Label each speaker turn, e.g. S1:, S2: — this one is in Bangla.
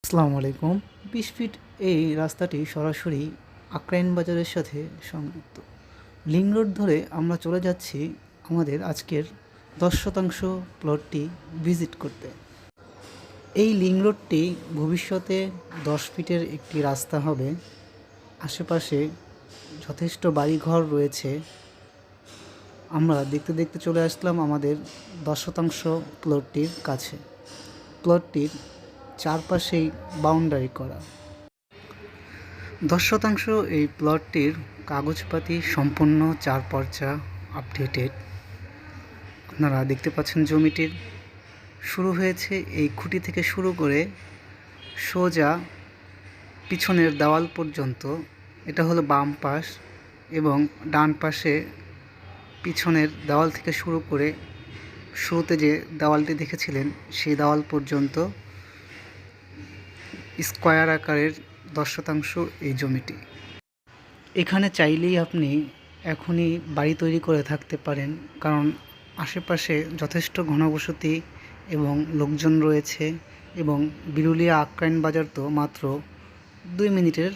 S1: আসসালামু আলাইকুম। ২০ ফিট এই রাস্তাটি সরাসরি আক্রাইন বাজারের সাথে সংযুক্ত। লিংক রোড ধরে আমরা চলে যাচ্ছি আমাদের আজকের ১০% প্লটটি ভিজিট করতে। এই লিংক রোডটি ভবিষ্যতে ১০ ফিটের একটি রাস্তা হবে। আশেপাশে যথেষ্ট বাড়িঘর রয়েছে। আমরা দেখতে দেখতে চলে আসলাম আমাদের ১০% প্লটটির কাছে। প্লটটির চারপাশেই বাউন্ডারি করা। ১০% এই প্লটটির কাগজপাতি সম্পূর্ণ ৪ পর্চা আপডেটেড। আপনারা দেখতে পাচ্ছেন জমিটির শুরু হয়েছে এই খুঁটি থেকে শুরু করে সোজা পিছনের দেওয়াল পর্যন্ত। এটা হলো বাম পাশ এবং ডান পাশে পিছনের দেওয়াল থেকে শুরু করে শুরুতে যে দেওয়ালটি দেখেছিলেন সেই দেওয়াল পর্যন্ত স্কোয়ার আকারের ১০% এই জমিটি। এখানে চাইলেই আপনি এখনই বাড়ি তৈরি করে থাকতে পারেন, কারণ আশেপাশে যথেষ্ট ঘনবসতি এবং লোকজন রয়েছে এবং বিরুলিয়া আক্রাইন বাজার তো মাত্র ২ মিনিটের